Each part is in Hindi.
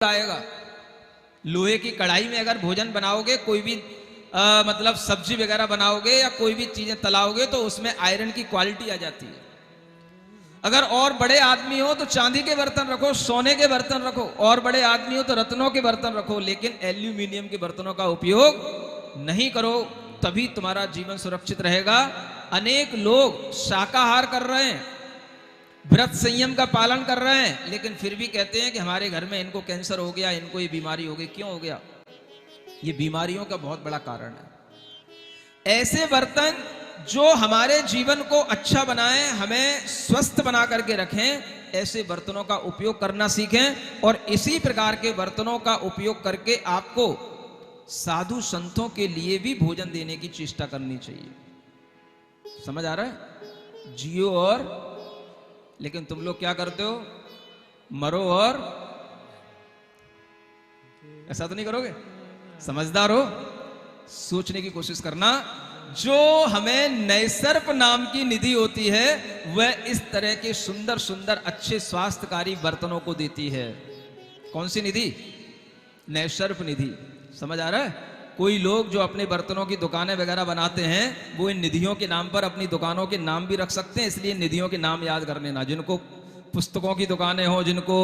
आएगा। लोहे की कढ़ाई में अगर भोजन बनाओगे, कोई भी मतलब सब्जी वगैरह बनाओगे या कोई भी चीजें तलाओगे तो उसमें आयरन की क्वालिटी आ जाती है। अगर और बड़े आदमी हो तो चांदी के बर्तन रखो, सोने के बर्तन रखो, और बड़े आदमी हो तो रत्नों के बर्तन रखो, लेकिन एल्यूमिनियम के बर्तनों का उपयोग नहीं करो, तभी तुम्हारा जीवन सुरक्षित रहेगा। अनेक लोग शाकाहार कर रहे हैं, व्रत संयम का पालन कर रहे हैं, लेकिन फिर भी कहते हैं कि हमारे घर में इनको कैंसर हो गया, इनको ये बीमारी हो गई। क्यों हो गया? ये बीमारियों का बहुत बड़ा कारण है। ऐसे बर्तन जो हमारे जीवन को अच्छा बनाएं, हमें स्वस्थ बना करके रखें, ऐसे बर्तनों का उपयोग करना सीखें। और इसी प्रकार के बर्तनों का उपयोग करके आपको साधु संतों के लिए भी भोजन देने की चेष्टा करनी चाहिए। समझ आ रहा है? जियो और, लेकिन तुम लोग क्या करते हो? मरो और, ऐसा तो नहीं करोगे? समझदार हो, सोचने की कोशिश करना। जो हमें नैसर्प नाम की निधि होती है वह इस तरह के सुंदर सुंदर अच्छे स्वास्थ्यकारी बर्तनों को देती है। कौन सी निधि? नैसर्प निधि। समझ आ रहा है? कोई लोग जो अपने बर्तनों की दुकानें वगैरह बनाते हैं, वो इन निधियों के नाम पर अपनी दुकानों के नाम भी रख सकते हैं, इसलिए निधियों के नाम याद कर लेना। जिनको पुस्तकों की दुकानें हो, जिनको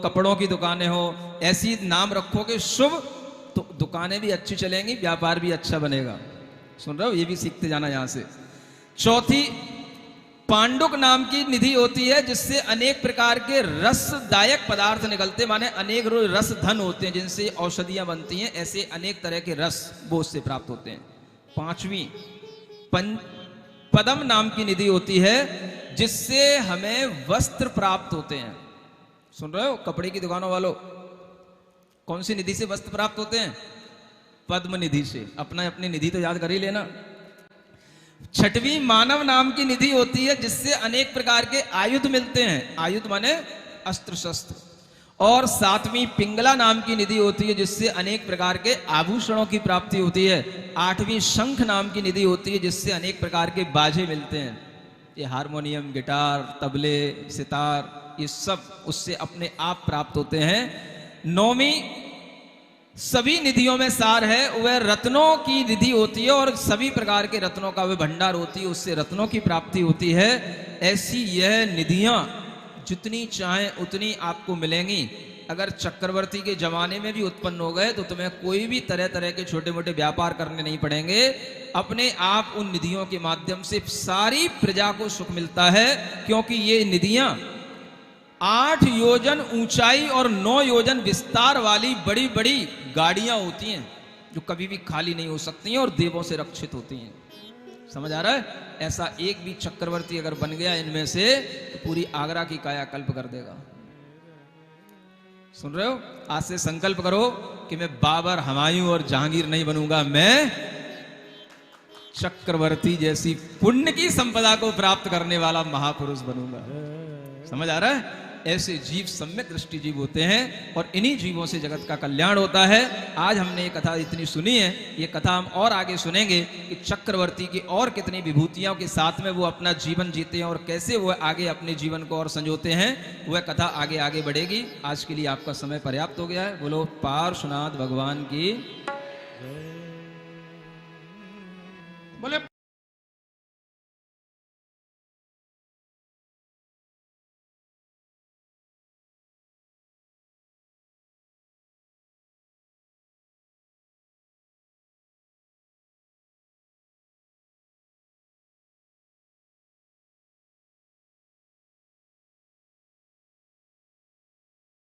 कपड़ों की दुकानें हो, ऐसी नाम रखोगे शुभ, तो दुकानें भी अच्छी चलेंगी, व्यापार भी अच्छा बनेगा। सुन रहे हो? ये भी सीखते जाना यहां से। चौथी, पांडुक नाम की निधि होती है, जिससे अनेक प्रकार के रसदायक पदार्थ निकलते, माने अनेक रस धन होते हैं जिनसे औषधियां बनती हैं। ऐसे अनेक तरह के रस वो उससे प्राप्त होते हैं। पांचवी, पदम नाम की निधि होती है, जिससे हमें वस्त्र प्राप्त होते हैं। सुन रहे हो? कपड़े की दुकानों वालों, कौन सी निधि से वस्त्र प्राप्त होते हैं? पद्म निधि से। अपना अपनी निधि तो याद कर ही लेना। छठवीं, मानव नाम की निधि होती है, जिससे अनेक प्रकार के आयुध मिलते हैं। आयुध माने अस्त्र शस्त्र। और सातवीं, पिंगला नाम की निधि होती है, जिससे अनेक प्रकार के आभूषणों की प्राप्ति होती है। आठवीं, शंख नाम की निधि होती है, जिससे अनेक प्रकार के बाजे मिलते हैं। ये हारमोनियम, गिटार, तबले, सितार, ये सब उससे अपने आप प्राप्त होते हैं। नौवीं, सभी निधियों में सार है, वह रत्नों की निधि होती है, और सभी प्रकार के रत्नों का वह भंडार होती है, उससे रत्नों की प्राप्ति होती है। ऐसी यह निधियां जितनी चाहें उतनी आपको मिलेंगी। अगर चक्रवर्ती के जमाने में भी उत्पन्न हो गए तो तुम्हें कोई भी तरह तरह के छोटे मोटे व्यापार करने नहीं पड़ेंगे। अपने आप उन निधियों के माध्यम से सारी प्रजा को सुख मिलता है, क्योंकि ये निधियां 8 योजन ऊंचाई और 9 योजन विस्तार वाली बड़ी बड़ी गाड़ियां होती हैं, जो कभी भी खाली नहीं हो सकती हैं और देवों से रक्षित होती हैं। समझ आ रहा है? ऐसा एक भी चक्रवर्ती अगर बन गया इनमें से, तो पूरी आगरा की कायाकल्प कर देगा। सुन रहे हो? आज से संकल्प करो कि मैं बाबर, हुमायूं और जहांगीर नहीं बनूंगा, मैं चक्रवर्ती जैसी पुण्य की संपदा को प्राप्त करने वाला महापुरुष बनूंगा। समझ आ रहा है? ऐसे जीव सम्यक दृष्टि जीव होते हैं, और इन्हीं जीवों से जगत का कल्याण होता है। आज हमने ये कथा इतनी सुनी है, ये कथा हम और आगे सुनेंगे कि चक्रवर्ती की और कितनी विभूतियों के साथ में वो अपना जीवन जीते हैं और कैसे वो आगे अपने जीवन को और संजोते हैं। वह कथा आगे आगे बढ़ेगी। आज के लिए आपका समय पर्याप्त हो गया है। बोलो पार्श्वनाथ भगवान की।